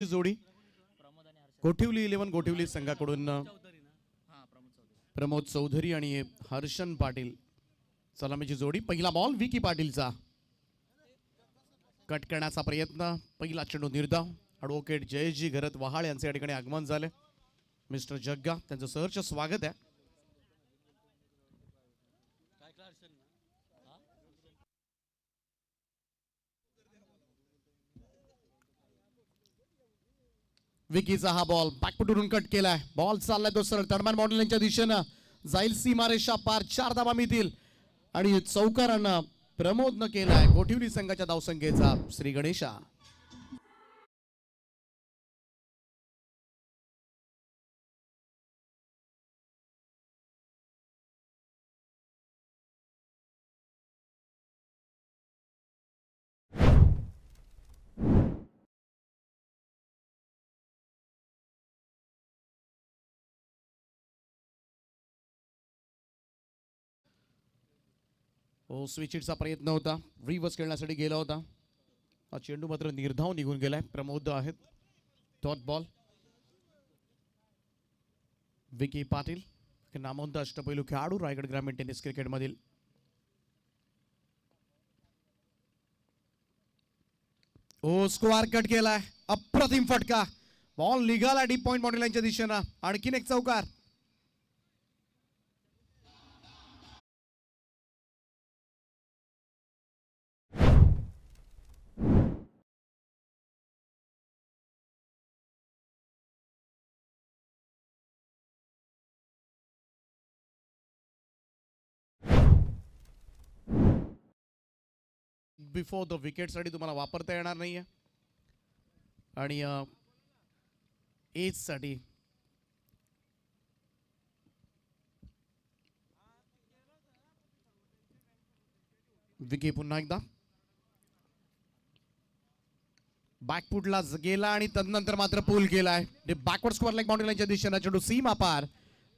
जोडी गोठिवली 11 गोठिवली संघाकडून प्रमोद चौधरी आणि हर्षन पाटील सलामीची जोडी. पहिला बॉल विकी पाटीलचा, कट करण्याचा प्रयत्न, पहिला चेंडू निर्धाव. ॲडव्होकेट जयजी घरत वहाळ यांचे या ठिकाणी आगमन झाले. मिस्टर जग्गा त्यांचं सहर्ष स्वागत आहे. विकीचा हा बॉल बॅकफुटवरून कट केलाय. बॉल चाललाय तो सरळ तडमान मॉडेल यांच्या दिशेनं जाईल, सीमारेषा पार, 4 धावा मिळतील आणि चौकारानं प्रमोदनं केलाय गोठिवली संघाच्या धावसंख्येचा श्री गणेशा. स्विच हिटचा प्रयत्न होता, रिव्हर्स खेळण्यासाठी गेला होता. हा चेंडू मात्र निर्धाव निघून गेलाय. प्रमोद आहेत. Dot ball. विकी पाटील नामवंत अष्टपैलू खेळाडू रायगड ग्रामीण टेनिस क्रिकेट मधील. स्क्वेअर कट केलाय, अप्रतिम फटका. बॉल निघाला डीप पॉइंट बाउंड्री लाईनच्या दिशेनं. आणखीन एक चौकार. बिफोर द विकेट साठी तुम्हाला वापरता येणार नाहीये आणि एज साठी विकी पुन्हा एकदा बॅकफुटला गेला आणि तदनंतर मात्र पूल केलाय. बॅकवर्ड स्क्वेअर लेग बाउंड्री लाईनच्या दिशेनं चेंडू सीमा पार.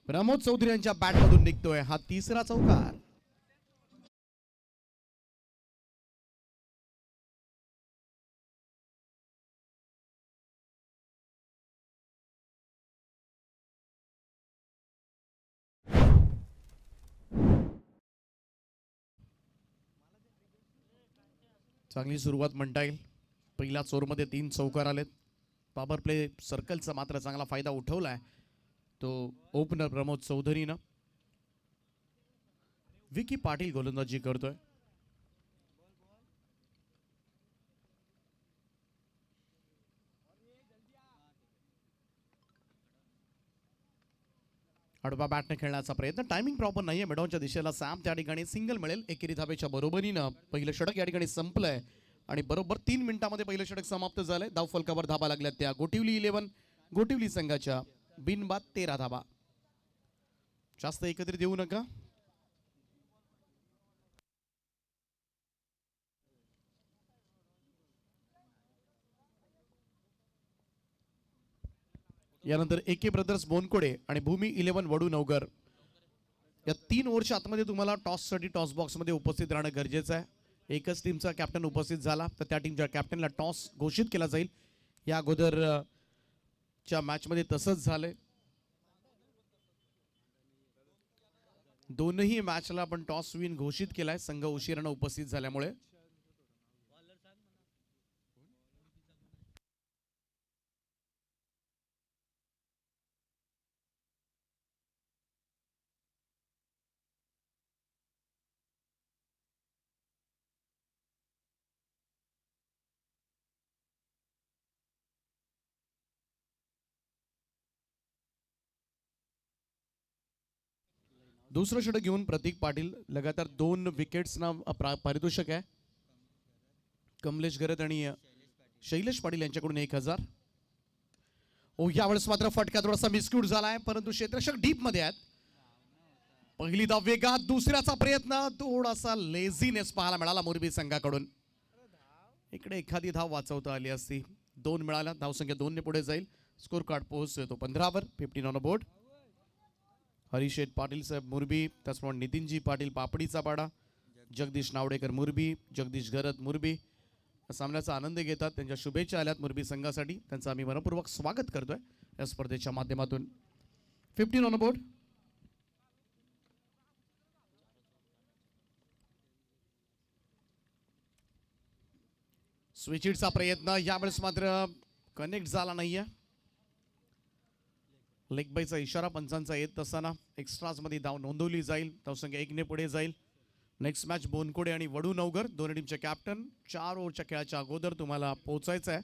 प्रमोद चौधरी यांच्या बॅट मधून निघतोय. हा तिसरा चौकार. चांगली सुरुवात म्हणता येईल. पहिल्या ओव्हरमध्ये 3 चौकार आलेत. पॉवर प्ले सर्कलचा मात्र चांगला फायदा उठवलाय तो ओपनर प्रमोद चौधरीनं. विकी पाटील गोलंदाजी करतोय. आडवा बॅटने खेळण्याचा प्रयत्न, टायमिंग प्रॉपर नाहीये. मिडॉनच्या दिशेला सॅम, त्या ठिकाणी सिंगल मिळेल. एकेरी धावेच्या बरोबरीनं पहिलं षटक या ठिकाणी संपलंय आणि बरोबर 3 मिनिटांमध्ये पहिलं षटक समाप्त झालंय. धाव फलकावर धाबा लागल्यात त्या गोठिवली 11 गोठिवली संघाच्या. बिनबाद 13 धाबा. जास्त एकत्रित येऊ नका. यानंतर एके ब्रदर्स बोनकोडे आणि भूमी 11 वडू नवगर या 3 ओव्हरच्या आतमध्ये तुम्हाला टॉससाठी टॉस बॉक्समध्ये उपस्थित राहणं गरजेचं आहे. एकच टीमचा कॅप्टन उपस्थित झाला तर त्या टीमच्या कॅप्टनला टॉस घोषित केला जाईल. या अगोदरच्या मॅचमध्ये तसंच झालंय. दोनही मॅचला आपण टॉस विन घोषित केलाय संघ उशिरानं उपस्थित झाल्यामुळे. दुसरं षटक घेऊन प्रतीक पाटील. लगातार 2 विकेट्सना पारितोषिक आहे. कमलेश घरत आणि शैलेश पाटील यांच्याकडून 1000. यावेळेस मात्र फटका थोडासा मिसक्यूट झालाय परंतु क्षेत्ररक्षक डीप मध्ये आहेत. पहिली धाव वेगात, दुसऱ्याचा प्रयत्न थोडासा लेझीनेस पाहायला मिळाला मोरबी संघाकडून. इकडे एखादी धाव वाचवता आली असती. 2 मिळाल्या. धावसंख्या 2 ने पुढे जाईल. स्कोर कार्ड पोहोचतोय तो 15 वर. 15 ऑन बोर्ड. हरीशेठ पाटील साहेब मुरबी, त्याचप्रमाणे नितीनजी पाटील पापडीचा पाडा, जगदीश नावडेकर मुरबी, जगदीश घरत मुरबी सामन्याचा आनंद घेतात. त्यांच्या शुभेच्छा आल्यात मुरबी संघासाठी. त्यांचं आम्ही मनपूर्वक स्वागत करतोय या स्पर्धेच्या माध्यमातून. 15 ऑन बोर्ड. स्विचिटचा प्रयत्न यावेळेस मात्र कनेक्ट झाला नाहीये. लेग बायचा इशारा पंचांचा येत असताना एक्स्ट्राज मध्ये धाव नोंदवली जाईल. धावसंख्या 1 ने पुढे जाईल. नेक्स्ट मॅच बोनकोडे आणि वडू नवगर दोन्ही टीमचे कॅप्टन. 4 ओव्हरच्या खेळाच्या अगोदर तुम्हाला पोहोचायचं आहे.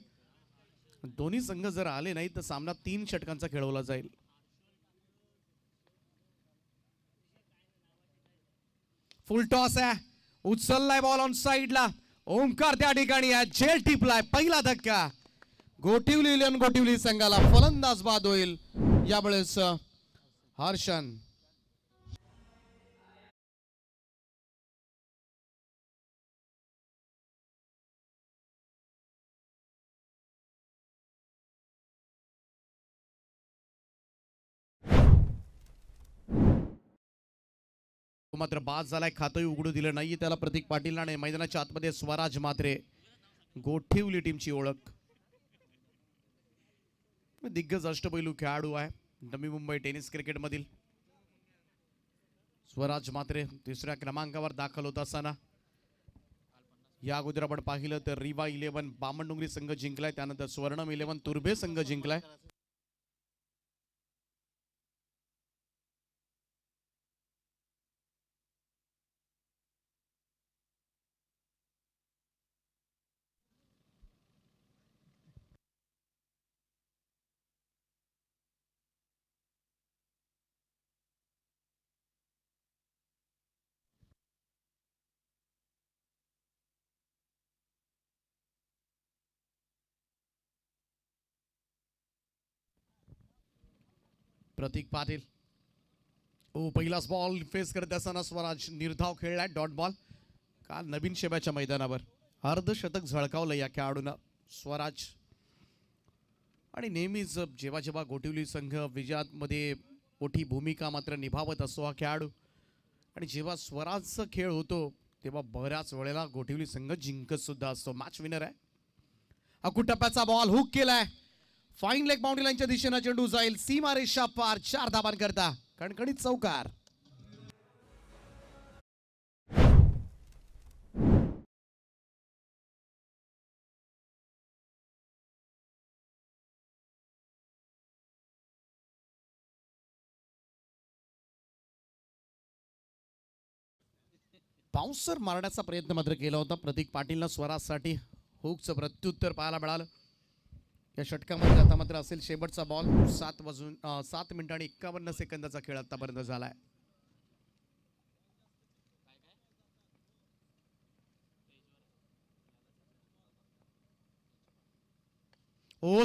दोन्ही संघ जर आले नाही तर सामना 3 षटकांचा खेळवला जाईल. फुल टॉस आहे. उचललाय बॉल ऑन साइडला. ओमकार त्या ठिकाणी आहे. झेल टिपलाय. पहिला धक्का गोटिवली इलेव्हन गोटिवली संघाला फलंदाज बाद होईल यावेळेस. हर्षन मात्र बाद झालाय. खातंही उघडू दिलं नाही त्याला प्रतीक पाटील. आणि मैदानाच्या आतमध्ये स्वराज मात्रे गोठिवली टीमची ओळख. दिग्गज अष्टपैलू खेळाडू आहे नवी मुंबई टेनिस क्रिकेट मधील. स्वराज मात्रे तिसऱ्या क्रमांकावर दाखल होत असताना या अगोदर आपण पाहिलं तर रिवा 11 बामणडोंगरी संघ जिंकलाय. त्यानंतर स्वर्णम 11 तुर्भे संघ जिंकलाय. प्रतीक पाटील पहिलाच बॉल फेस करत असताना स्वराज निर्धाव खेळलाय. Dot ball. काल नवीन शेब्याच्या मैदानावर अर्धशतक झळकावलं या खेळाडूनं स्वराज. आणि नेहमीच जेव्हा जेव्हा गोटिवली संघ विजयामध्ये मोठी भूमिका मात्र निभावत असतो हा खेळाडू. आणि जेव्हा स्वराजचा खेळ होतो तेव्हा बऱ्याच वेळेला गोटिवली संघ जिंकत सुद्धा असतो. मॅच विनर आहे. अकुटप्प्याचा बॉल हुक केलाय. फाईन लेग बाउंड्री लाईनच्या दिशेने चेंडू जाईल. सीमारेषा पार. 4 धाबांकरता कणकणीत चौकार. बाउन्सर मारण्याचा प्रयत्न मात्र केला होता प्रतीक पाटीलनं स्वराजसाठी. हुकचं प्रत्युत्तर पाहायला मिळालं. या षटकामध्ये आता मात्र असेल शेवटचा बॉल. 7 मिनिटं आणि 51 सेकंदाचा खेळ आतापर्यंत झालाय.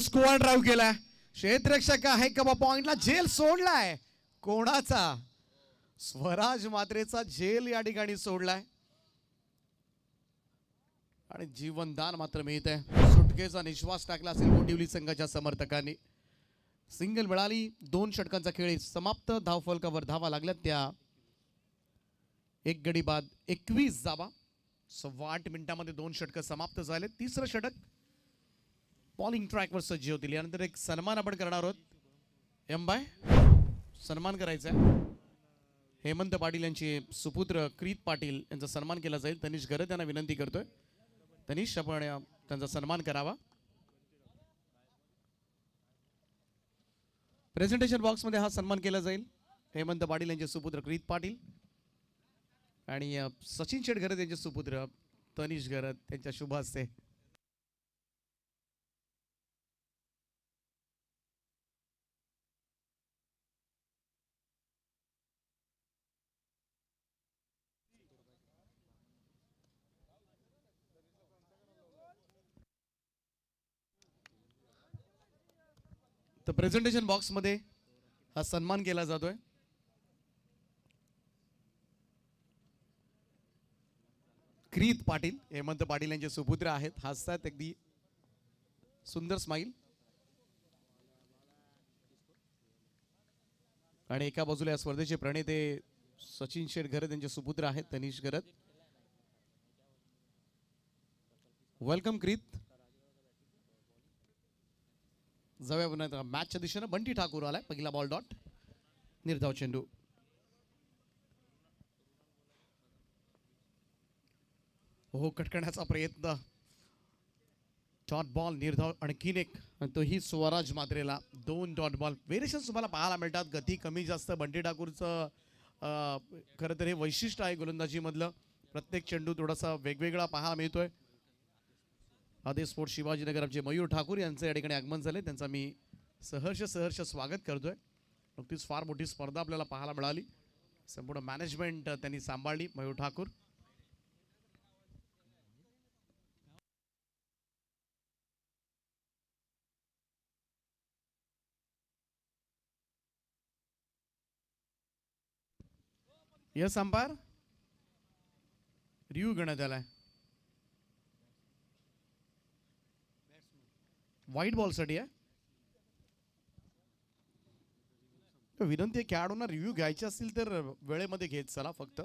स्क्वेअर ड्राईव्ह केलाय. क्षेत्ररक्षक आहे का पॉइंटला. झेल सोडलाय. कोणाचा. स्वराज मात्रेचा झेल या ठिकाणी सोडलाय. आणि जीवनदान मात्र मिळत आहे. सुटकेचा निश्वास टाकला असेल गोटिवली संघाच्या समर्थकांनी. सिंगल मिळाली. 2 षटकांचा खेळ समाप्त. धावफलकावर धावा लागल्या त्या 1 गडी बाद 21 धावा. 8.25 मिनिटांमध्ये 2 षटक समाप्त झाले. तिसरं षटक बॉलिंग ट्रॅकवर सज्ज होतील. यानंतर एक सन्मान आपण करणार आहोत. बाय सन्मान करायचा आहे. हेमंत पाटील यांचे सुपुत्र क्रीत पाटील यांचा सन्मान केला जाईल. तनिष गरज यांना विनंती करतोय. तनिष आपण त्यांचा सन्मान करावा. प्रेझेंटेशन बॉक्स मध्ये हा सन्मान केला जाईल. हेमंत पाटील यांचे सुपुत्र क्रीत पाटील आणि सचिन शेठ गरज यांचे सुपुत्र तनिष गरज यांच्या शुभ हस्ते. तर प्रेझेंटेशन बॉक्स मध्ये हा सन्मान केला जातोय. क्रीत पाटील हेमंत पाटील यांचे सुपुत्र आहेत. हसतात अगदी सुंदर स्माइल. आणि एका बाजूला या स्पर्धेचे प्रणेते सचिन शेठ गरज यांचे सुपुत्र आहेत तनिष गरज. वेलकम क्रीत. जाऊया पुन्हा मॅचच्या दिशेनं. बंटी ठाकूर आलाय. पहिला बॉल डॉट. निर्धाव चेंडू. हो, कट करण्याचा प्रयत्न. Dot ball. निर्धाव आणखीन एक, तोही स्वराज मात्रेला. 2 dot ball. व्हेरिएशन्स तुम्हाला पाहायला मिळतात. गती कमी जास्त. बंटी ठाकूरचं खरं तर हे वैशिष्ट्य आहे गोलंदाजीमधलं. प्रत्येक चेंडू थोडासा वेगवेगळा पाहायला मिळतोय. आदे स्पोर्ट्स शिवाजीनगर आमचे मयूर ठाकूर यांचे या ठिकाणी आगमन झाले. त्यांचा मी सहर्ष स्वागत करतोय. नुकतीच फार मोठी स्पर्धा आपल्याला पाहायला मिळाली. संपूर्ण मॅनेजमेंट त्यांनी सांभाळली. Mayur Thakur. Yes umpire. Review करण्यात आलाय. व्हाईट बॉलसाठी आहे. विनंती आहे खेळाडूंना रिव्ह्यू घ्यायचे असतील तर वेळेमध्ये घेत चला फक्त,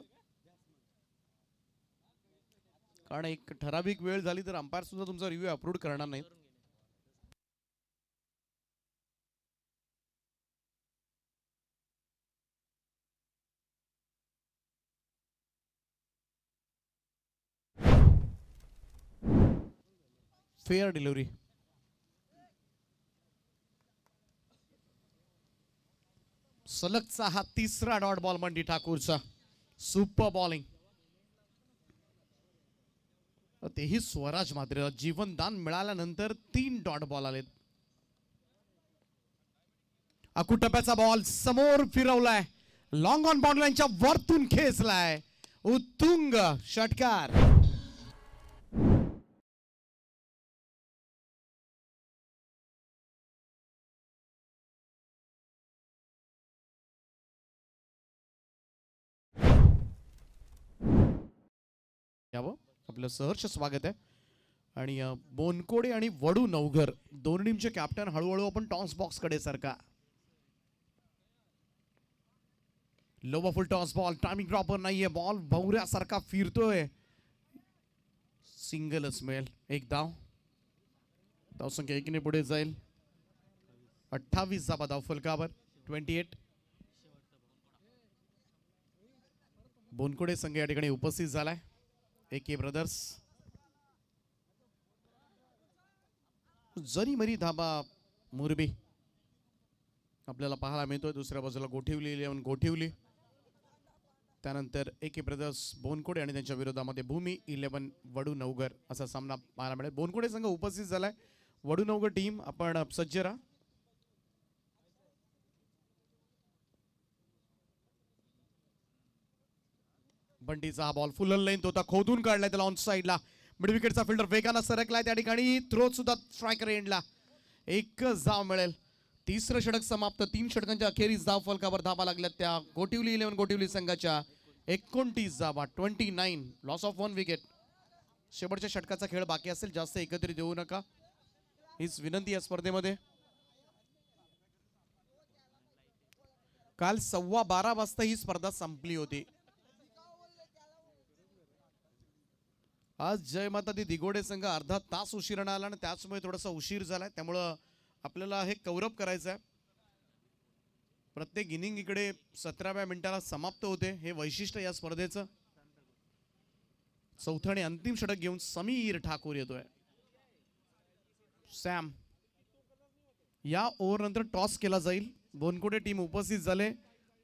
कारण एक ठराविक वेळ झाली तर अंपायर सुद्धा तुमचा रिव्ह्यू अप्रूव्ह करणार नाहीत. Fair delivery. सलगचा हा तिसरा डॉट बॉल बंटी ठाकूरचा. Super bowling. तेही स्वराज मात्र जीवनदान मिळाल्यानंतर 3 डॉट बॉल आलेत. अकुटप्याचा बॉल समोर फिरवलाय. लॉंग ऑन बाउंड्रीच्या वरतून खेचलाय. उत्तुंग षटकार. आपलं सहर्ष स्वागत आहे. आणि बोनकोडे आणि वडू नवघर दोन टीमचे कॅप्टन हळूहळू आपण टॉस बॉक्स कडे सरका. लोवा full toss ball. Timing proper नाहीये. बॉल भवऱ्यासारखा फिरतोय. सिंगलच मिळेल. एक धाव. धावसंख्या 1 ने पुढे जाईल. 28 धावा धाव फलकावर. 28. बोनकोडे संघ या ठिकाणी उपस्थित झालाय. AK brothers. जरी मरी धाबा मुरबी आपल्याला पाहायला मिळतोय. दुसऱ्या बाजूला गोठिवली 11 गोठिवली. त्यानंतर AK ब्रदर्स बोनकोडे आणि त्यांच्या विरोधामध्ये भूमी 11 वडू नवघर असा सामना पाहायला मिळेल. बोनकोडे संघ उपस्थित झालाय. वडू नवघर टीम आपण सज्ज राहा. बंटीचा हा बॉल फुल लेंथ होता. खोदून काढलाय त्याला ऑन साईडला. मिड विकेटचा फिल्डर वेगानं सरकलाय त्या ठिकाणी. थ्रो सुद्धा स्ट्रायकर एंडला. एकच धाव मिळेल. तिसरं षटक समाप्त. 3 षटकांच्या अखेरीस धाव फलकावर धावा लागल्यात त्या गोठिवली 11 गोठिवली संघाच्या. 29 धावा. 29. Loss of 1 wicket. शेवटच्या षटकाचा खेळ बाकी असेल. जास्त एकत्रित येऊ नका हीच विनंती या स्पर्धेमध्ये. काल 12:15 वाजता ही स्पर्धा संपली होती. आज जय माता दी दिगोडे संघ अर्धा तास उशिराने आला आणि त्याचमुळे थोडासा उशीर झालाय. त्यामुळं आपल्याला हे कव्हरअप करायचं आहे. प्रत्येक इनिंग इकडे 17व्या मिनिटाला समाप्त होते. हे वैशिष्ट्य या स्पर्धेचं. चौथं आणि अंतिम षटक घेऊन समीर ठाकूर येतोय. सॅम. या ओव्हर नंतर टॉस केला जाईल. बोनकोडे टीम उपस्थित झाले.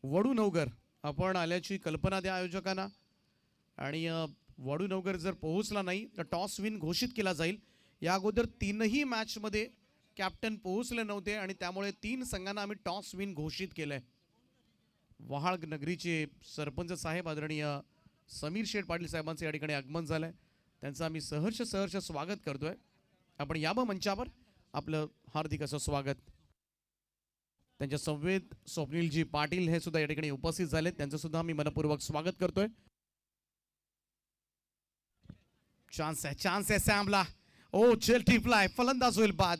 वडू नवघर आपण आल्याची कल्पना द्या आयोजकांना. आणि वडू नवघर जर पोहोचला नाही तर टॉस विन घोषित केला जाईल. या अगोदर 3ही मॅच मध्ये कॅप्टन पोहोचले नव्हते आणि त्यामुळे 3 संघांना आम्ही टॉस विन घोषित केलंय. वहाळ नगरीचे सरपंच साहेब आदरणीय समीर शेठ पाटील साहेबांचे या ठिकाणी आगमन झालंय. त्यांचं आम्ही सहर्ष स्वागत करतोय. आपण यावं मंचावर. आपलं हार्दिक असं स्वागत. त्यांच्या संवेद स्वप्नीलजी पाटील हे सुद्धा या ठिकाणी उपस्थित झाले. त्यांचं सुद्धा आम्ही मनपूर्वक स्वागत करतोय. चान्स आहे सॅमला. ओ चेल टिपलाय. फलंदाज होईल बाद.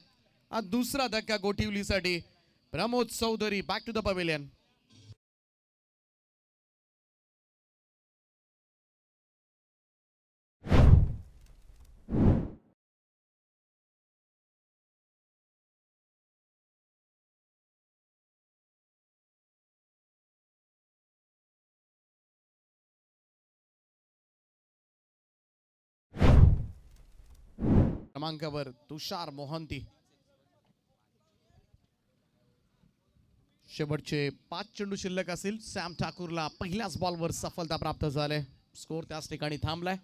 दुसरा धक्का गोठिवलीसाठी. Pramod Chaudhari back to the pavilion. क्रमांकावर तुषार मोहंती. शेवटचे 5 चेंडू शिल्लक असतील. सॅम ठाकूरला पहिल्याच बॉलवर सफलता प्राप्त झाली. स्कोर त्याच ठिकाणी थांबलाय.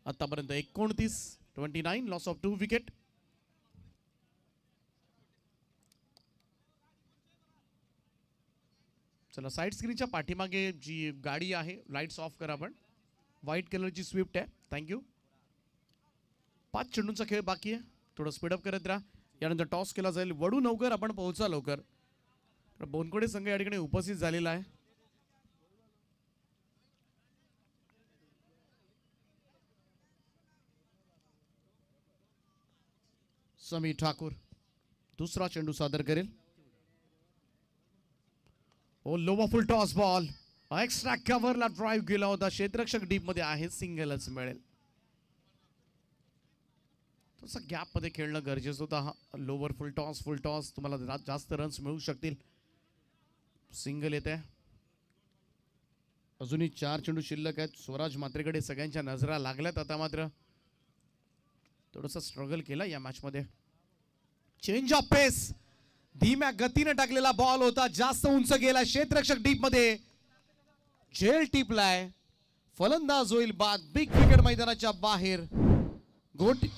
आतापर्यंत 29 लॉस ऑफ 2 विकेट. चला साइड स्क्रीनच्या पाठीमागे जी गाडी आहे लाईट्स ऑफ करा. आपण व्हाईट कलरची स्विफ्ट आहे. थँक्यू. 5 चेंडूंचा खेळ बाकी आहे. थोडं स्पीडअप करत राहा. यानंतर टॉस केला जाईल. वडू लवकर, आपण पोहोचा लवकर. बोनकोडे संघ या ठिकाणी उपस्थित झालेला आहे. समीर ठाकूर दुसरा चेंडू सादर करेल. ओ लोवा फुल टॉस बॉल. एक्स्ट्रा कव्हरला ड्राइव्ह गेला होता. क्षेत्ररक्षक डीप मध्ये आहे. सिंगलच मिळेल. तसं गॅप मध्ये खेळणं गरजेचं होतं. हा लोवर फुल टॉस तुम्हाला जास्त रन्स मिळू शकतील. सिंगल येते. अजूनही 4 चेंडू शिल्लक आहेत. स्वराज मात्रेकडे सगळ्यांच्या नजरा लागल्यात. आता मात्र थोडंसं स्ट्रगल केला या मॅच मध्ये. चेंज ऑफ पेस. धीम्या गतीने टाकलेला बॉल होता. जास्त उंच गेला. क्षेत्ररक्षक डीप मध्ये झेल टिपलाय. फलंदाज होईल बाद. बिग विकेट मैदानाच्या बाहेर. गोटी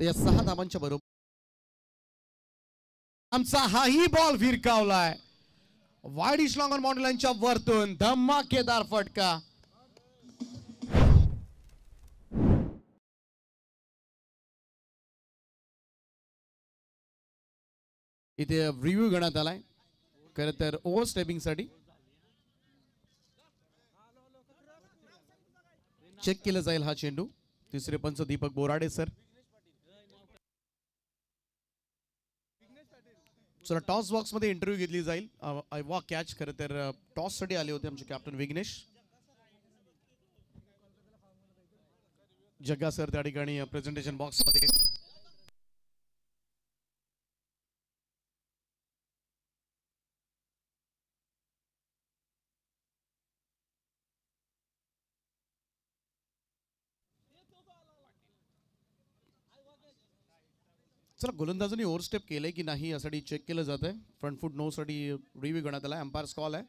या 6 धावांच्या बरोबर आमचा हाही बॉल विरकावलाय. वाईड इश लॉंग ऑन बाउंड्री लाईनच्या वरतून धमाकेदार फटका. इथे रिव्ह्यू घेण्यात आलाय. खरं तर ओव्हर स्टेपिंग साठी चेक केलं जाईल हा चेंडू. तिसरे पंच दीपक बोराडे सर. चला टॉस बॉक्स मध्ये इंटरव्ह्यू घेतली जाईल. आयवा कॅच खरं तर टॉस साठी आले होते आमचे कॅप्टन विघ्नेश. जग्गा सर त्या ठिकाणी प्रेझेंटेशन बॉक्स मध्ये. चला गोलंदाजांनी ओव्हर स्टेप केलंय की नाही यासाठी चेक केलं जात आहे. फ्रंट फूट नो साठी रिव्ह्यू घेण्यात आला. अंपायर कॉल आहे.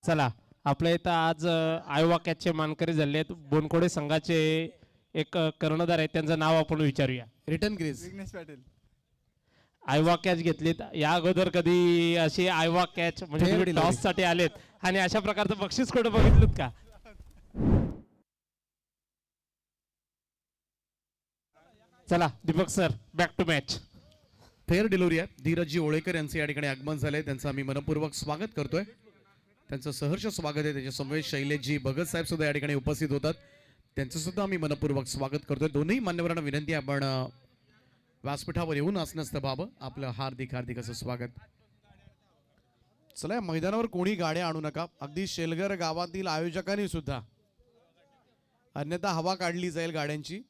चला आपल्या इथं आज आयवा कॅचचे मानकरी झाले आहेत. बोनकोडे संघाचे एक कर्णधार आहेत. त्यांचं नाव आपण विचारूया. Return crease Vighnesh Patil. आयवा कॅच घेतलीत या अगोदर कधी अशी आयवा कॅच म्हणजे टॉस साठी आलेत आणि अशा प्रकारचं बक्षीस कुठं बघितलं का? चला Deepak sir back to match. Fair delivery आहे. धीरजजी ओळेकर यांचे या ठिकाणी आगमन झाले, त्यांचं आम्ही मनपूर्वक स्वागत करतोय. त्यांचं सहर्ष स्वागत आहे. त्याच्या समवेत शैलेशजी भगत साहेब सुद्धा या ठिकाणी उपस्थित होतात, त्यांचं सुद्धा आम्ही मनपूर्वक स्वागत करतोय. दोन्ही मान्यवरांना विनंती आहे आपण व्यासपीठावर येऊन असण्यास व्हावं. आपलं हार्दिक हार्दिक असं स्वागत. चला, या मैदानावर कोणी गाड्या आणू नका, अगदी शेलगर गावातील आयोजकांनी सुद्धा, अन्यथा हवा काढली जाईल गाड्यांची.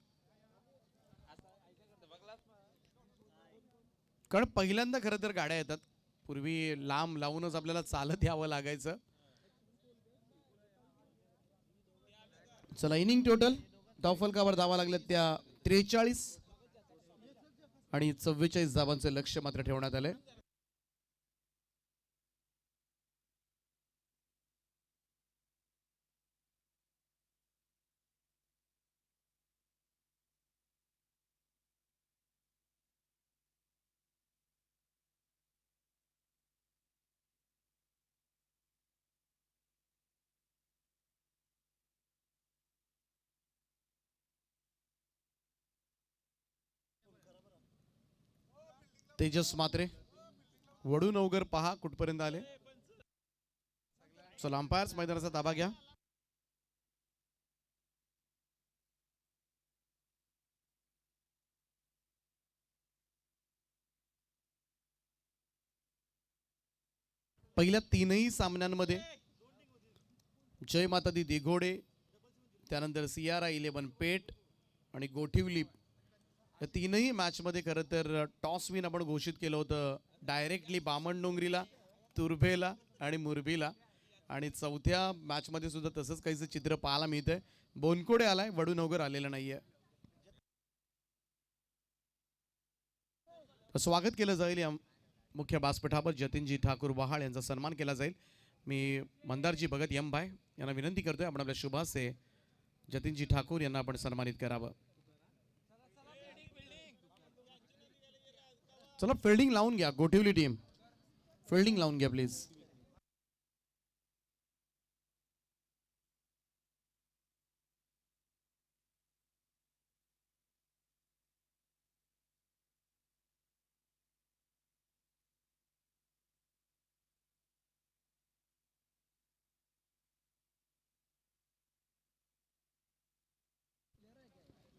कारण पहिल्यांदा खरं तर गाड्या येतात, पूर्वी लांब लावूनच आपल्याला चालत यावं लागायचं. चला, इनिंग टोटल धावफलकावर धावा लागल्यात त्या 43 आणि 44 धावांचे लक्ष मात्र ठेवण्यात आले. तेजस मात्रे, वडू नवगर पहा कुठपर्यंत आले. चला, अंपायर्स मैदानाचा ताबा घ्या. पहिल्या तीनही सामन्यांमध्ये जय माता दी दिघोडे, त्यानंतर CR11 पेठ आणि गोठिवली, या तीनही मॅचमध्ये खरं तर टॉस विन आपण घोषित केलं होतं डायरेक्टली बामणडोंगरीला, तुर्भेला आणि मुरबीला. आणि चौथ्या मॅचमध्ये सुद्धा तसंच काहीच चित्र पाहायला मिळतंय. बोनकोडे आलाय, वडू नवगर आलेला नाहीये. स्वागत केलं जाईल या मुख्य व्यासपीठावर. जतीनजी ठाकूर वहाळ यांचा सन्मान केला जाईल. मी मंदारजी भगत भाई यांना विनंती करतोय, आपण आपल्या शुभासे जतीनजी ठाकूर यांना आपण सन्मानित करावं. चला, फिल्डिंग लावून घ्या. गोठिवली टीम फिल्डिंग लावून घ्या प्लीज.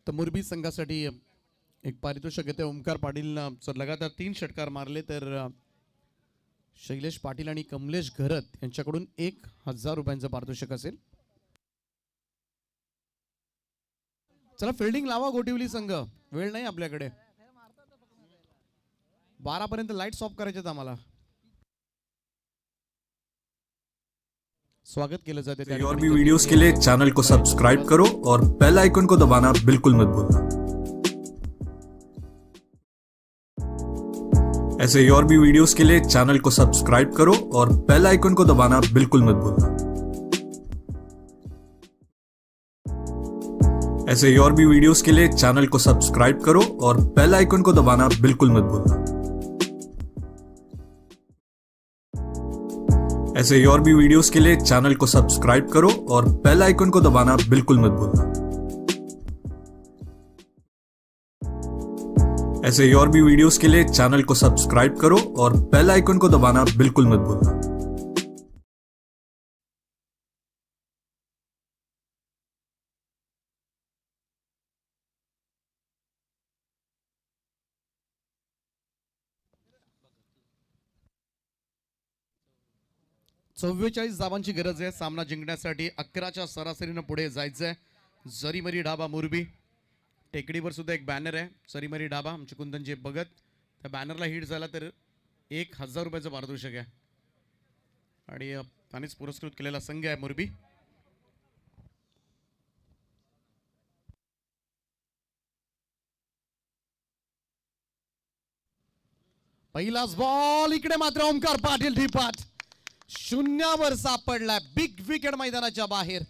तर मुरबी संघासाठी एक पारितोषिक येते. ओमकार पाटील लगातार 3 षटकार मारले तर शैलेश पाटील आणि कमलेश घरत यांच्याकडून 1000 रुपयांचं पारितोषिक असेल. चला, फिल्डिंग लावा गोटिवली संघ, वेळ नाही आपल्याकडे. 12 पर्यंत लाईट्स ऑफ करायचे आम्हाला. स्वागत केलं जाते. और भी वीडियोस के लिए चैनल को सब्सक्राइब करो और बेल आइकन को दबाना बिल्कुल मत भूलना. ऐसे ही और भी वीडियोस के लिए चैनल को सब्सक्राइब करो और बेल आइकन को दबाना बिल्कुल मत भूलना. ऐसे ही और भी वीडियोस के लिए चैनल को सब्सक्राइब करो और बेल आइकन को दबाना बिल्कुल मत भूलना. ऐसे ही और भी वीडियोस के लिए चैनल को सब्सक्राइब करो और बेल आइकन को दबाना बिल्कुल मत भूलना. ऐसे ही और भी वीडियोस के लिए चैनल को सब्सक्राइब करो और बेल आइकन को दबाना बिल्कुल मत भूलना. चव्वेचाळीस धावांची गरज आहे सामना जिंकण्यासाठी. 11च्या सरासरीनं पुढे जायचंय. जरीमरी ढाबा मुरबी, टेकडीवर सुद्धा एक बॅनर आहे, जरीमरी ढाबा. आमचे कुंदनजी भगत, त्या बॅनरला हिट झाला तर 1000 रुपयाचं पारितोषिक आहे. आणि त्यानेच पुरस्कृत केलेला संघ आहे मुरबी. पहिलाच बॉल, इकडे मात्र ओमकार पाटील ढिपाट शून्यावर सापडलाय. बिग विकेट मैदानाच्या बाहेर.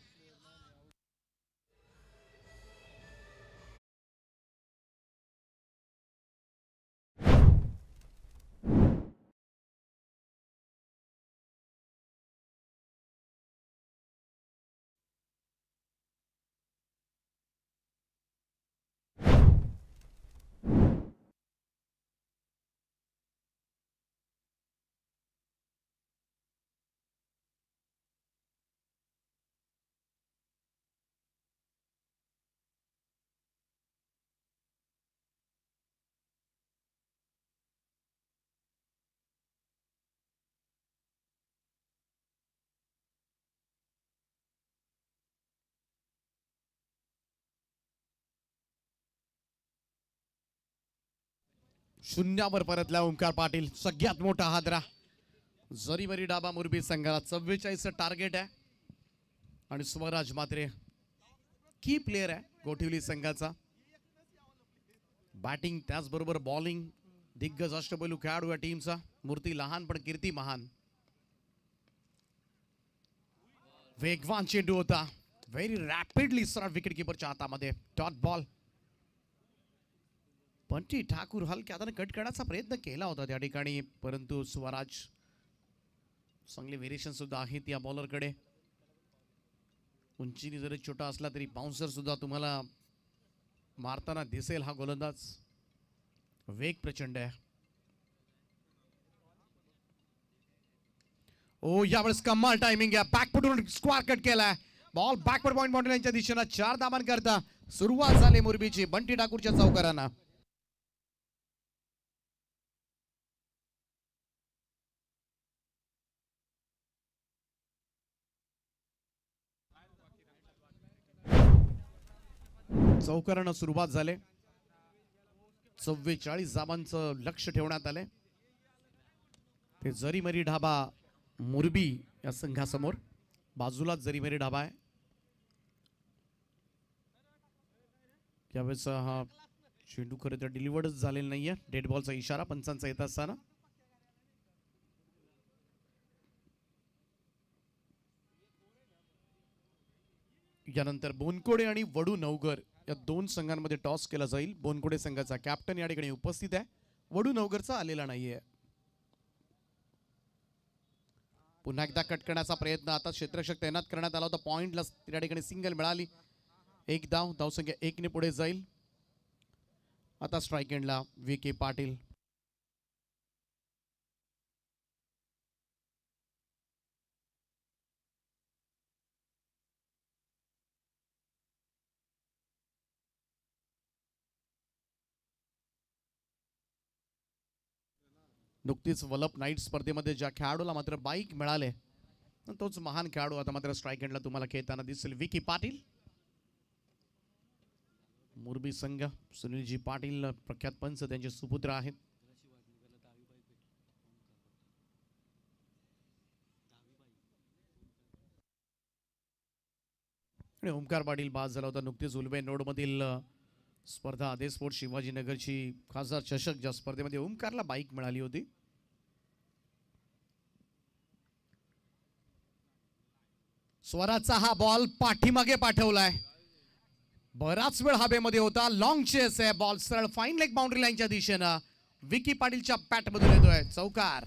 शून्यावर परतला ओमकार पाटील. सगळ्यात मोठा हादरा. जरीमरी डाबा मुरबी संघाला 44 टार्गेट आहे आणि स्वराज मात्रे की प्लेयर आहे गोठिवली संघाचा. बॅटिंग त्याचबरोबर बॉलिंग दिग्गज अष्टपैलू खेळाडू या टीमचा. मूर्ती लहान पण कीर्ती महान. वेगवान चेंडू होता. व्हेरी रॅपिडली सरळ विकेट किपरच्या हातामध्ये. Dot ball. बंटी ठाकूर हलक्या हाताने कट करण्याचा प्रयत्न केला होता त्या ठिकाणी, परंतु स्वराज चांगले व्हेरिएशन सुद्धा आहेत या बॉलरकडे. उंचीने जरी छोटा असला तरी बाउन्सर सुद्धा तुम्हाला मारताना दिसेल हा गोलंदाज. वेग प्रचंड आहे. ओ यावेळेस कमाल टायमिंग आहे. बॅकफुटून स्क्वार कट केलाय. बॉल बॅकवर्ड पॉइंट बाउंड्रीच्या दिशेने 4 धावांनी करता सुरुवात झाली मुरबीची बंटी ठाकूरच्या चौकारांना. चौकारांना सुरुवात झाले. 44 धावांचं लक्ष ठेवण्यात आले. ते जरीमरी ढाबा मुरबी या संघासमोर. बाजूलाच जरीमरी ढाबा आहे. यावेळेस हा चेंडू खरं तर डिलिव्हर्डच झालेला नाहीये. डेड बॉलचा इशारा पंचांचा येत असताना. यानंतर बोनकोडे आणि वडू नवगर या दोन संघांमध्ये टॉस केला जाईल. बोनकोडे संघाचा कॅप्टन या ठिकाणी उपस्थित आहे. वडू नवगरचा आलेला नाहीये. पुन्हा एकदा कट करण्याचा प्रयत्न. आता क्षेत्ररक्षक तैनात करण्यात आला होता. पॉइंटला त्या ठिकाणी सिंगल मिळाली. एक धाव. धावसंख्या 1 ने पुढे जाईल. आता स्ट्राईक एंडला VK पाटील. नुकतीच वलप नाईट स्पर्धेमध्ये ज्या खेळाडूला मात्र बाईक मिळाले तोच महान खेळाडू आता मात्र स्ट्राईक एंडला तुम्हाला खेळताना दिसेल. VK पाटील. मुरबी संघ सुनीलजी पाटील प्रख्यात पंच त्यांचे सुपुत्र आहेत. आणि ओमकार पाटील बाद झाला होता नुकतीच उलवे नोड मधील स्पर्धा आदे स्पोर्ट शिवाजीनगरची खासदार चषक ज्या स्पर्धेमध्ये ओमकारला बाईक मिळाली होती. स्वराजचा हा बॉल पाठीमागे पाठवलाय. बराच वेळ हवेमध्ये होता. लॉंग चेस आहे. बॉल सरळ फाईन लेग बाउंड्री लाईनच्या दिशेनं विकी पाटीलच्या बॅट मधून येतोय. चौकार.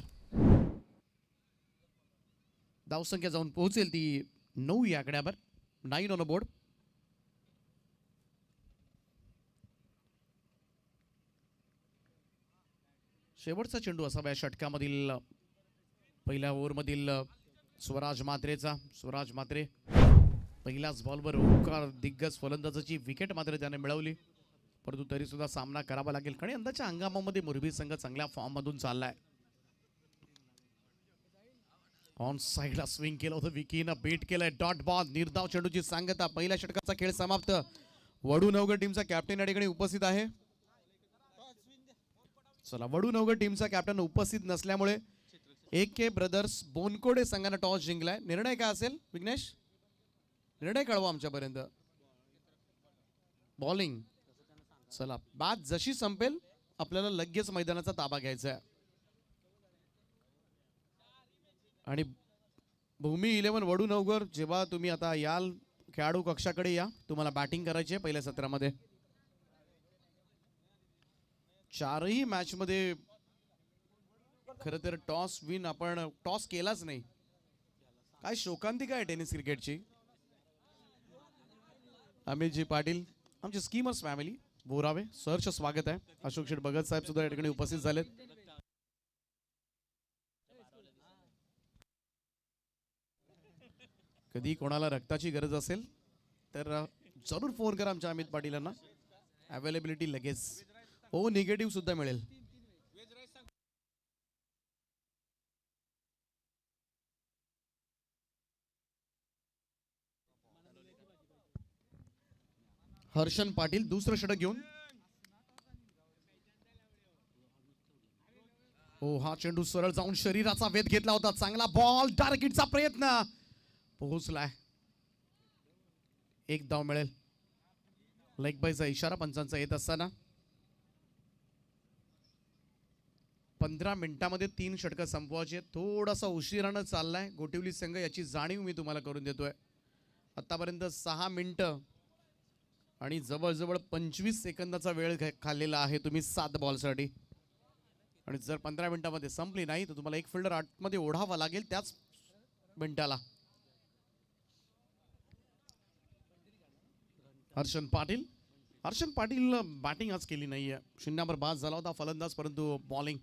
धावसंख्या जाऊन पोहोचेल ती 9 या आकड्यावर. 9 ऑन बोर्ड. शेवटचा चेंडू असावा या षटकामधील पहिल्या ओव्हरमधील स्वराज मात्रेचा. स्वराज मात्रे पहिल्याच बॉलवर ओंकार दिग्गज फलंदाजाची विकेट मात्र त्याने मिळवली, परंतु तरी सुद्धा सामना करावा लागेल कारण यंदाच्या हंगामामध्ये मुरबी संघ चांगल्या फॉर्म मधून चाललाय. ऑन साइडला स्विंग केलं होतं विकीनं. बीट केलंय. Dot ball. निर्धाव चेंडूची सांगता. पहिल्या षटकाचा खेळ समाप्त. वडू नवगड टीमचा कॅप्टन या ठिकाणी उपस्थित आहे. चला वडू नवगड टीमचा कॅप्टन उपस्थित नसल्यामुळे AK ब्रदर्स बोनकोडे संघाने टॉस जिंकलाय. निर्णय काय असेल विघ्नेश? निर्णय कळवा आमच्यापर्यंत. बॉलिंग. चला बाद जशी संपेल आपल्याला लगेच मैदानाचा ताबा घ्यायचा आहे. आणि भूमी 11 वडू नवगर जेव्हा तुम्ही आता याल खेळाडू कक्षाकडे या. तुम्हाला बॅटिंग करायची आहे पहिल्या सत्रामध्ये. चारही मॅच मध्ये खरं तर टॉस विन आपण टॉस केलाच नाही. काय शोकांतिका आहे टेनिस क्रिकेटची. अमितजी पाटील आमचे स्कीमर्स फॅमिली बोरावे सरचं स्वागत आहे. अशोक शेठ भगत साहेब सुद्धा या ठिकाणी उपस्थित झालेत. कधी कोणाला रक्ताची गरज असेल तर जरूर फोन करा आमच्या अमित पाटीलांना. अवेलेबिलिटी लगेच. ओ निगेटिव्ह सुद्धा मिळेल. हर्षन पाटील दुसरं षटक घेऊन हा चेंडू सरळ जाऊन शरीराचा वेध घेतला होता. चांगला बॉल, टार्गेटचा प्रयत्न पोहोचलाय. एक धाव मिळेल. लेग बायचा इशारा पंचांचा येत असताना 15 मिनिटांमध्ये 3 षटकं संपवायची. थोडासा उशिरानं चाललाय गोटिवली संघ, याची जाणीव मी तुम्हाला करून देतोय. आतापर्यंत 6 मिनिटं आणि जवळजवळ 25 सेकंदाचा वेळ खाल्लेला आहे तुम्ही 7 बॉलसाठी. आणि जर 15 मिनिटांमध्ये संपली नाही तर तुम्हाला एक फिल्डर आतमध्ये ओढावा लागेल त्याच मिनिटाला. हर्षन पाटील बॅटिंग आज केली नाहीये. शून्यावर बाद झाला होता फलंदाज, परंतु बॉलिंग.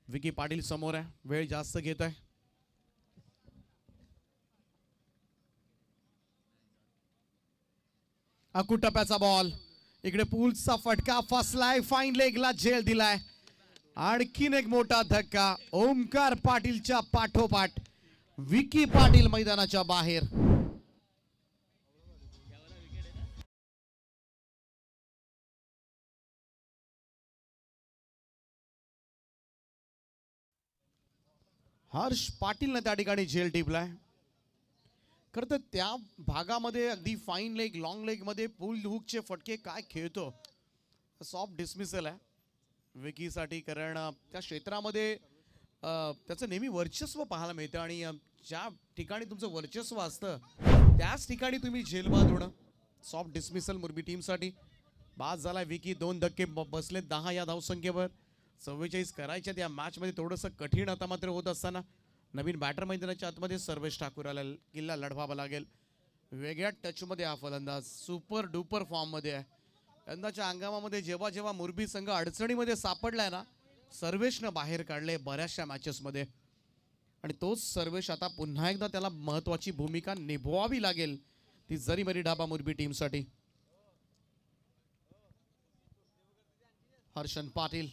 विकी पाटील समोर आहे, वेळ जास्त घेत आहे. अकुटप्याचा बॉल, इकडे पूलचा फटका फसलाय, फाईन लेगला झेल दिलाय. आणखीन एक मोठा धक्का. ओमकार पाटीलच्या पाठोपाठ विकी पाटील मैदानाच्या बाहेर. हर्ष पाटीलने त्या ठिकाणी झेल टिपलाय. खरं तर त्या भागामध्ये अगदी फाईन लेग, लॉंग लेग मध्ये पुल हुकचे फटके काय खेळतो. सॉफ्ट डिसमिसल आहे विकीसाठी, कारण त्या क्षेत्रामध्ये त्याचं नेहमी वर्चस्व पाहायला मिळतं आणि ज्या ठिकाणी तुमचं वर्चस्व असतं त्याच ठिकाणी तुम्ही झेलबाद होणं. सॉफ्ट डिसमिसल मुरबी टीमसाठी. बाद झालाय विकी. 2 धक्के बसले 10 या धावसंख्येवर. 44 करायच्या या मॅचमध्ये थोडंसं कठीण आता मात्र होत असताना नवीन बॅटर मैदानाच्या आतमध्ये सर्वेश ठाकूरला किल्ला लढवावा लागेल. वेगळ्या टचमध्ये हा फलंदाज, सुपर डुपर फॉर्ममध्ये आहे. यंदाच्या हंगामामध्ये जेव्हा जेव्हा मुरबी संघ अडचणीमध्ये सापडलाय ना, सर्वेशनं बाहेर काढले बऱ्याचशा मॅचेसमध्ये. आणि तोच सर्वेश आता पुन्हा एकदा त्याला महत्वाची भूमिका निभवावी लागेल, ती जरी मरी ढाबा मुरबी टीमसाठी. हर्षन पाटील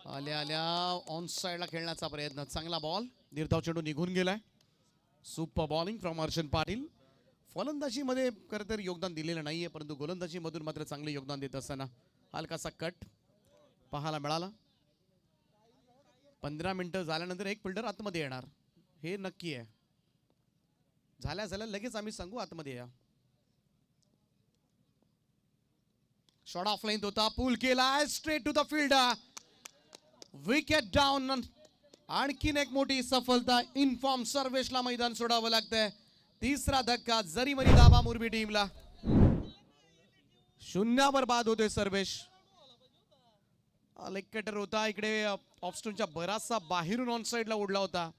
आल्या ऑन साइडला खेळण्याचा प्रयत्न. चांगला बॉल, निर्धाव चेंडू निघून गेलाय. Super bowling from Harshan Patil. फलंदाजीमध्ये खरं तर योगदान दिलेलं नाहीये, परंतु गोलंदाजीमधून मात्र चांगले योगदान देत असताना हलकासा कट पाहायला मिळाला. 15 मिनिटं झाल्यानंतर एक फिल्डर आतमध्ये येणार हे नक्की आहे. झाल्या लगेच आम्ही सांगू आतमध्ये या. शॉट ऑफ लेंथ होता, पूल केलाय straight to the field. Wicket down. आणखीन एक मोठी सफलता. इनफॉर्म सर्वेशला मैदान सोडावं लागतंय. तिसरा धक्का जरी मरी दाबा मुरबी टीमला. 0 बाद होतोय सर्वेश. लेग कटर होता, इकडे ऑफस्टोनच्या बराचसा बाहेरून ऑन साइडला उडला होता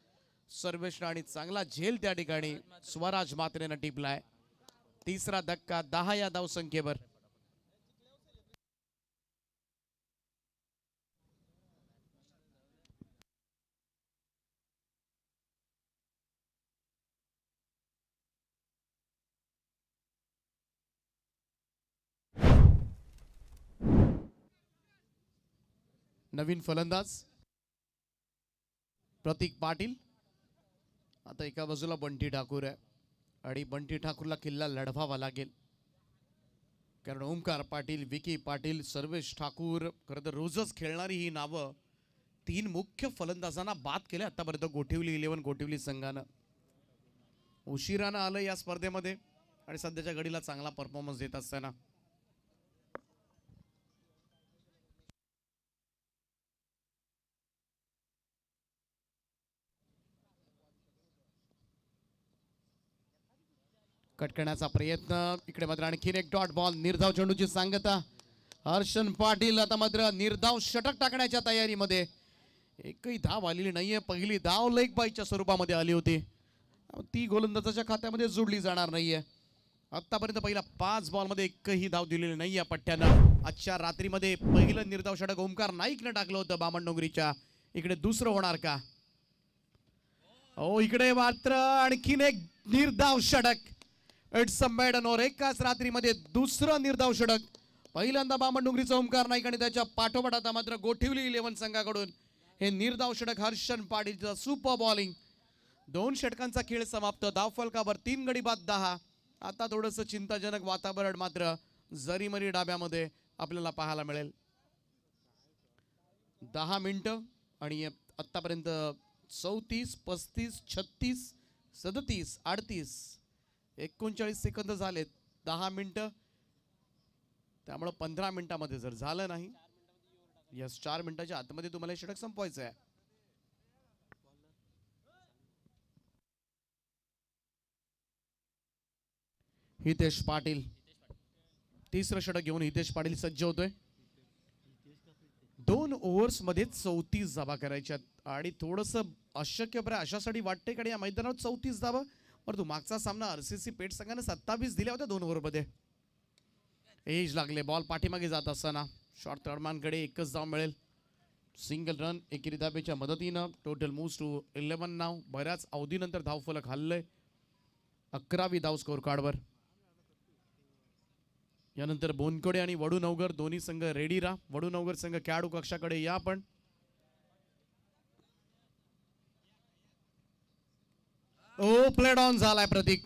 सर्वेश आणि चांगला झेल त्या ठिकाणी स्वराज मात्रेनं टिपलाय. तिसरा धक्का 10 या धावसंख्येवर. नवीन फलंदाज प्रतीक पाटील. आता एका बाजूला बंटी ठाकूर आहे आणि बंटी ठाकूरला किल्ला लढवावा लागेल, कारण ओमकार पाटील, विकी पाटील, सर्वेश ठाकूर खरं तर रोजच खेळणारी ही नावं 3 मुख्य फलंदाजांना बाद केले आतापर्यंत गोठिवली 11 गोठिवली संघानं. उशिरानं आलं या स्पर्धेमध्ये आणि सध्याच्या घडीला चांगला परफॉर्मन्स देत असताना कट करण्याचा प्रयत्न. इकडे मात्र आणखीन एक डॉट बॉल. निर्धाव चेंडूची सांगता हर्षन पाटील. आता मात्र निर्धाव षटक टाकण्याच्या तयारीमध्ये. एकही धाव आलेली नाहीये. पहिली धाव लेग बाईच्या स्वरूपामध्ये आली होती, ती गोलंदाजाच्या खात्यामध्ये जोडली जाणार नाहीये. आतापर्यंत पहिला 5 बॉलमध्ये एकही धाव दिलेली नाही या पट्ट्यानं. आजच्या रात्रीमध्ये पहिलं निर्धाव षटक ओमकार नाईकनं टाकलं होतं बामणडोंगरीच्या. इकडे दुसरं होणार का? हो, इकडे मात्र आणखीन एक निर्धाव षटक. It's a maiden over. एकाच रात्रीमध्ये दुसरं निर्धाव षटक. पहिल्यांदा बामणडोंगरीचा ओमकार नाईक आणि त्याच्या पाठोपाठ आता मात्र गोठिवली 11 संघाकडून हे निर्धाव षटक हर्षन पाटीलचं सुपर बॉलिंग. 2 षटकांचा खेळ समाप्त. धावफलकावर 3 गडी बाद 10. आता थोडंसं चिंताजनक वातावरण मात्र जरीमरी डाब्यामध्ये आपल्याला पाहायला मिळेल. 10 मिनिटं आणि आतापर्यंत 34, 35, 36, 37, 38, 39 सेकंद झालेत. 10 मिनिटं, त्यामुळे 15 मिनिटामध्ये जर झालं नाही, यस 4 मिनिटाच्या आतमध्ये तुम्हाला हे षटक संपवायचं आहे. हितेश पाटील तिसरं षटक घेऊन हितेश पाटील सज्ज होतोय. 2 ओव्हर्स मध्ये 34 धावा करायच्यात आणि थोडंसं अशक्यप्राय अशासाठी वाटतंय कारण या मैदानावर 34 धावा, परंतु मागचा सामना आरसीसी पेठ संघाने 27 दिल्या होत्या 2 ओव्हर मध्ये. एज लागले, बॉल पाठीमागे जात असताना शॉर्ट तडमानकडे एकच धाव मिळेल. सिंगल रन एकेरी धाबेच्या मदतीनं. टोटल मूव्स टू 11 नाव. बऱ्याच अवधीनंतर धावफलक हल्लय. 11वी धाव स्कोर कार्डवर. यानंतर बोनकडे आणि वडूनवगर दोन्ही संघ रेडी राहा. वडूनवगर संघ खेळाडू कक्षाकडे या. पण ओ प्लेड ऑन झालाय प्रतीक.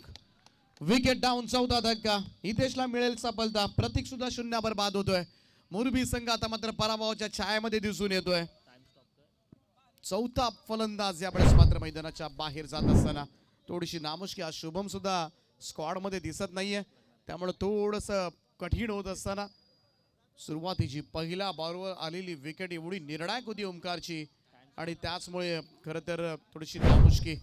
Wicket down. 14 धक्का. हितेशला मिळेल सफलता. प्रतीक सुद्धा शून्यावर बाद होतोय. मोरबी संघ आता मात्र पराभवाच्या छायामध्ये दिसून येतोय. चौथा फलंदाज यावेळेस मात्र मैदानाच्या बाहेर जात असताना थोडीशी नामुष्की. आज शुभम सुद्धा स्क्वॉड मध्ये दिसत नाहीये, त्यामुळे थोडंसं कठीण होत असताना सुरुवातीची पहिल्या बॉलवर आलेली विकेट एवढी निर्णायक होती ओमकारची आणि त्याचमुळे खरं तर थोडीशी नामुष्की.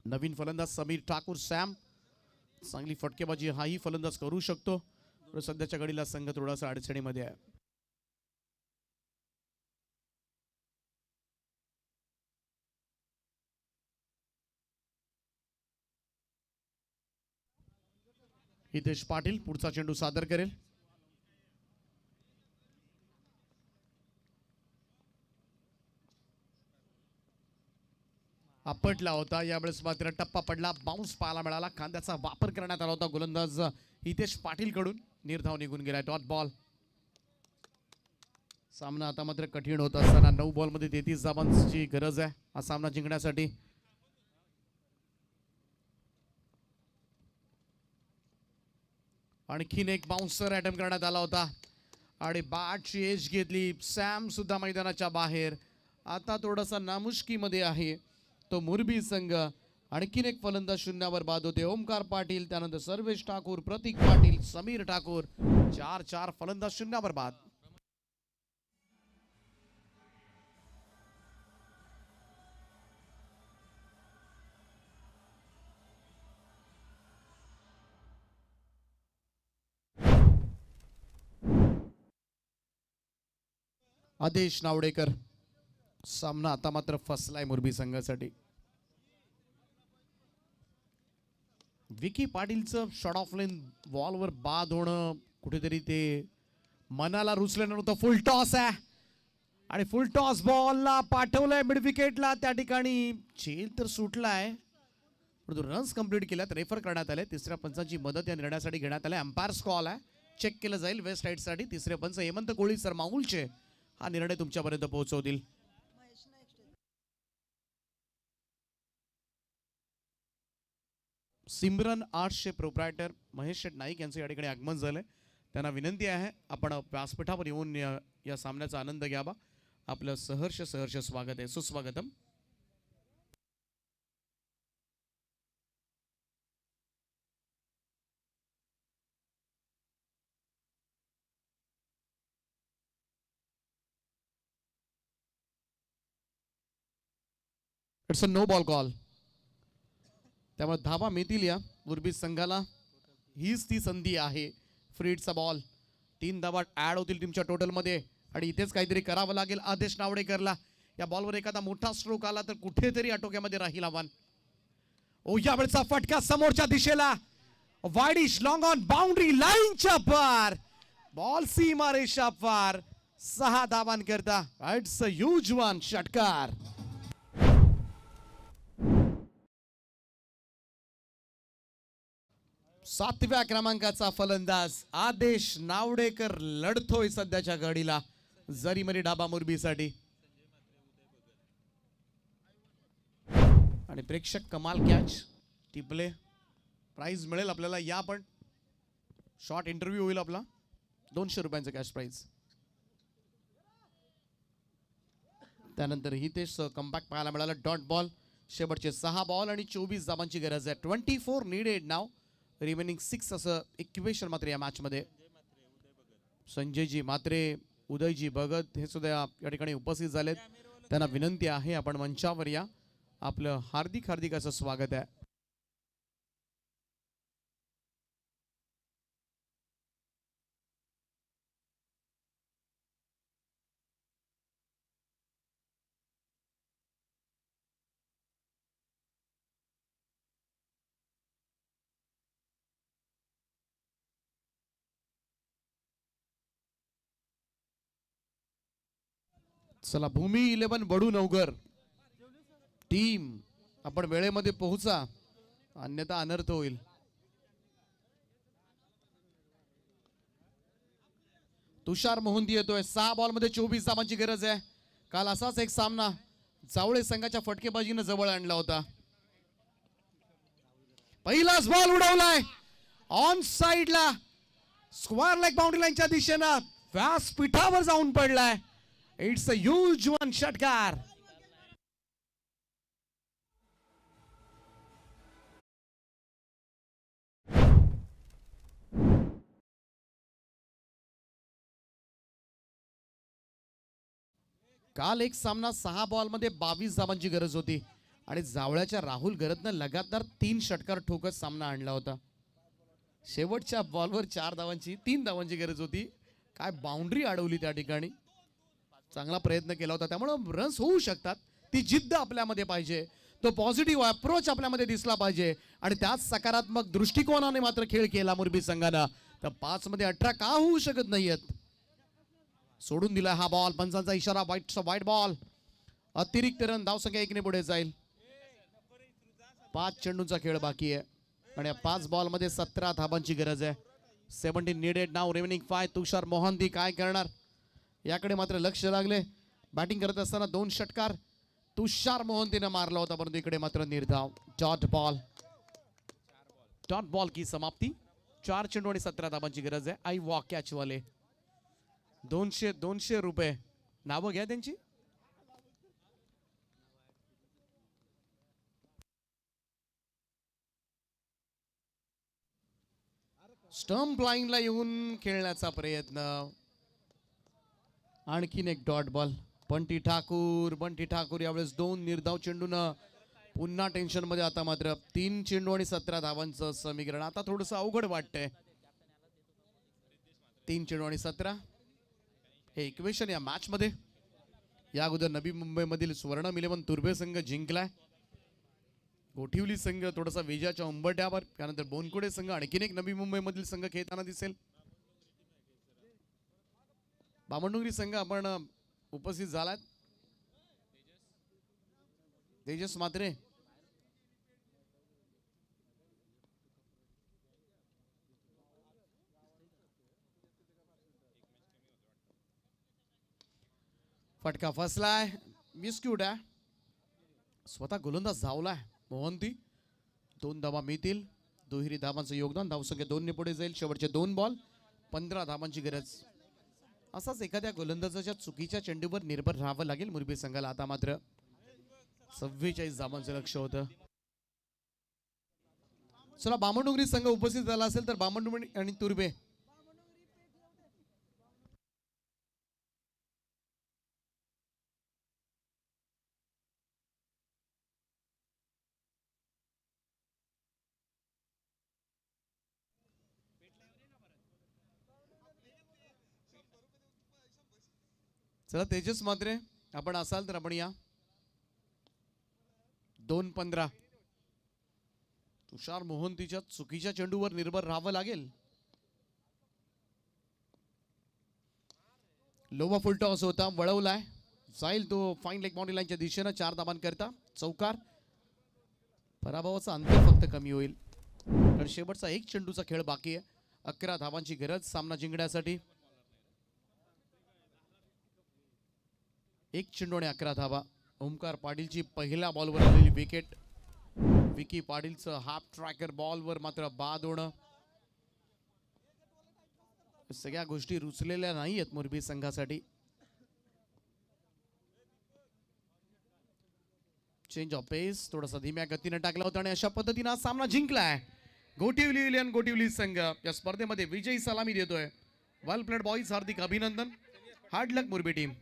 नवीन फलंदाज समीर ठाकूर सॅम. चांगली फटकेबाजी हाही फलंदाज करू शकतो. सध्याच्या घडीला संघ थोडासा अडचणीमध्ये आहे. हितेश पाटील पुढचा चेंडू सादर करेल. आपटला होता, यावेळेस मात्र टप्पा पडला. बाउन्स पाहायला मिळाला. खांद्याचा वापर करण्यात आला होता गोलंदाज हितेश पाटील कडून. निर्धाव निघून गेला. Dot ball. सामना आता मात्र कठीण होत असताना 9 बॉल मध्ये 33 धावांची गरज आहे हा सामना जिंकण्यासाठी. आणखीन एक बाउन्सर अटेम्प्ट करण्यात आला होता आणि बॅटची एज घेतली. सॅम सुद्धा मैदानाच्या बाहेर. आता थोडासा नामुष्कीमध्ये आहे तो मोरबी संघ. आणखीन एक फलंदाज शून्यावर बाद होते. ओमकार पाटील, त्यानंतर सर्वेश ठाकूर, प्रतीक पाटील, समीर ठाकूर. 4 फलंदाज शून्यावर बाद. आदेश नावडेकर. सामना आता मात्र फसलाय मोरबी संघासाठी. विकी पाटीलचं शॉट ऑफ लेन बॉलवर बाद होणं कुठेतरी ते मनाला रुचलं नव्हतं. फुल टॉस आहे आणि फुल टॉस बॉलला पाठवलंय मिड विकेटला. त्या ठिकाणी झेल तर सुटलाय, परंतु रन्स कंप्लीट केल्यात. रेफर करण्यात आले. तिसऱ्या पंचांची मदत या निर्णयासाठी घेण्यात आली. अंपायर्स कॉल आहे, चेक केलं जाईल वेस्ट साईड साठी. तिसरे पंच हेमंत कोळी सर माऊलचे हा निर्णय तुमच्यापर्यंत पोहोचवतील. सिमरन आर्ट्सचे प्रोप्रायटर महेश शेठ नाईक यांचं या ठिकाणी आगमन झालंय. त्यांना विनंती आहे आपण व्यासपीठावर येऊन या सामन्याचा आनंद घ्यावा. आपलं सहर्ष स्वागत आहे. सुस्वागतम. It's a no ball call. त्यामुळे धावा मिळतील या मोरबी संघाला. हीच ती संधी आहे. फ्रीडचा बॉल. 3 धावा ऍड होतील टीमच्या टोटल मध्ये आणि इथेच काहीतरी करावं लागेल आदेश नावडेकरला. या बॉलवर एखादा मोठा स्ट्रोक आला तर कुठेतरी आटोक्यामध्ये राहील आव्हान. ओ यावेळचा फटका समोरच्या दिशेला. वाईडिश लॉंग ऑन बाउंड्री लाईनच्या पार. बॉल सीमा रेषा पार. 6 धावांकरता इट्स अ ह्यूज वन. षटकार. सातव्या क्रमांकाचा फलंदाज आदेश नावडेकर लढतोय सध्याच्या घडीला जरीमरी डाबा मोरबीसाठी. आणि प्रेक्षक कमाल कॅच. टिपले प्राइज मिळेल आपल्याला. या पण शॉर्ट इंटरव्ह्यू होईल आपला. 200 रुपयांचं कॅश प्राइज. त्यानंतर हितेश कमबॅक पाहायला मिळाला. Dot ball. शेवटचे 6 बॉल आणि 24 धावांची गरज आहे. 24 नीडेड नाव. रिमेनिंग 6 असं इक्वेशन मात्र या मॅच मध्ये. संजयजी मात्रे, उदयजी भगत हे सुद्धा या ठिकाणी उपस्थित झालेत. त्यांना विनंती आहे आपण मंचावर या. आपलं हार्दिक हार्दिक असं स्वागत आहे. चला भूमी 11 बडू नवगर टीम आपण वेळेमध्ये पोहोचा, अन्यथा अनर्थ होईल. तुषार मोहंती येतोय. 6 बॉल मध्ये 24 धावांची गरज आहे. काल असाच एक सामना जावळे संघाच्या फटकेबाजीने जवळ आणला होता. पहिलाच बॉल उडवलाय ऑन साइडला, स्क्वेअर लेग बाउंड्री लाईनच्या दिशेनं व्यासपीठावर जाऊन पडलाय. इट्स अ ह्यूज वन षटकार. काल एक सामना 6 बॉल मध्ये 22 धावांची गरज होती आणि जावळ्याच्या राहुल गरतनं लगातार 3 षटकार ठोकत सामना आणला होता. शेवटच्या बॉलवर 4 धावांची 3 धावांची गरज होती. काय बाउंड्री अडवली त्या ठिकाणी. चांगला प्रयत्न केला होता. त्यामुळे रन्स होऊ शकतात. ती जिद्द आपल्यामध्ये पाहिजे, तो पॉझिटिव्ह अप्रोच आपल्यामध्ये दिसला पाहिजे आणि त्याच सकारात्मक दृष्टिकोनाने मात्र खेळ केला मुरबी संघानं. तर 5 मध्ये 18 का होऊ शकत नाहीयेत. सोडून दिला हा बॉल. पंचांचा इशारा, वाईट बॉल. अतिरिक्त रन. धावसंख्या 1 ने पुढे जाईल. 5 चेंडूंचा खेळ बाकी आहे आणि या 5 बॉल मध्ये 17 धावांची गरज आहे. 17 नीडेड नाव. रिमेनिंग 5. तुषार मोहंती काय करणार याकडे मात्र लक्ष लागले. बॅटिंग करत असताना 2 षटकार तुषार मोहंतीने मारला होता, परंतु इकडे मात्र निर्धाव. डॉट बॉल की समाप्ती. 4 चेंडू आणि 17 धावांची गरज आहे. आई वॉक कॅच वाले 200 रुपये. नावं घ्या त्यांची. स्टंप लाईनला येऊन खेळण्याचा प्रयत्न. आणखीन एक डॉट बॉल. बंटी ठाकूर यावेळेस 2 निर्धाव चेंडून पुन्हा टेन्शन मध्ये. आता मात्र 3 चेंडू आणि 17 धावांचं समीकरण. आता थोडंसं अवघड वाटतंय. 3 चेंडू आणि 17 हे इक्वेशन या मॅच मध्ये. या अगोदर नवी मुंबई मधील स्वर्णम 11 तुर्भे संघ जिंकलाय. गोठिवली संघ थोडासा विजयाच्या उंबरठ्यावर. त्यानंतर बोनकुडे संघ आणखीन एक नवी मुंबई मधील संघ खेळताना दिसेल. बामणडोंगरी संघ आपण उपस्थित झालात. तेजस मात्रे फटका फसलाय. मिसक्यूट आहे. स्वतः गोलंदाज धावलाय मोहंती. 2 धावा मिळतील. दुहेरी धावांचं योगदान. धावसंख्या 2 ने पुढे जाईल. शेवटचे 2 बॉल 15 धावांची गरज. असाच एखाद्या गोलंदाजाच्या चुकीच्या चेंडूवर निर्भर राहावं लागेल मुरबी संघाला. आता मात्र 44 धावांचं लक्ष होतं. चला बामणडोंगरी संघ उपस्थित झाला असेल तर बामणडोंगरी आणि तुर्भे चला तेजस मात्रे आपण असाल तर आपण या. 2-15 तुषार मोहंतीच्या चुकीच्या चेंडूवर निर्भर राहावं लागेल. लोवा फुल टॉस होता. वळवलाय. जाईल तो फाईन लेग बाउंड्री लाईनच्या दिशेनं. 4 धावांकरता चौकार. पराभवाचा अंतर फक्त कमी होईल कारण शेवटचा 1 चेंडूचा खेळ बाकी आहे. 11 धावांची गरज सामना जिंकण्यासाठी. 1 चेंडू आणि 11 धावा. ओमकार पाटीलची पहिल्या बॉलवर आलेली विकेट. विकी पाटीलचं हाफ ट्रॅकर बॉलवर मात्र बाद होणं. सगळ्या गोष्टी रुचलेल्या नाही आहेत मोरबी संघासाठी. चेंज ऑफ पेस थोडासा धीम्या गतीने टाकला होता आणि अशा पद्धतीने सामना जिंकलाय गोटिवली विलियन गोटिवली संघ. या स्पर्धेमध्ये विजयी सलामी देतोय. वेल प्लेड बॉईज, हार्दिक अभिनंदन. हार्ड लक मोरबी टीम.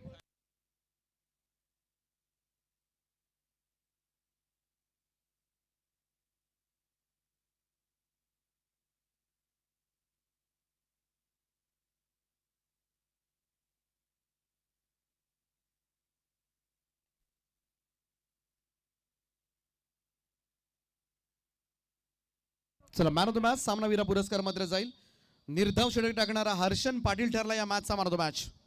चला, मॅन ऑफ द मॅच सामनावीरा पुरस्कार मात्र जाईल. निर्धाव षटक टाकणारा हर्षन पाटील ठरला या मॅचचा मॅन ऑफ द मॅच.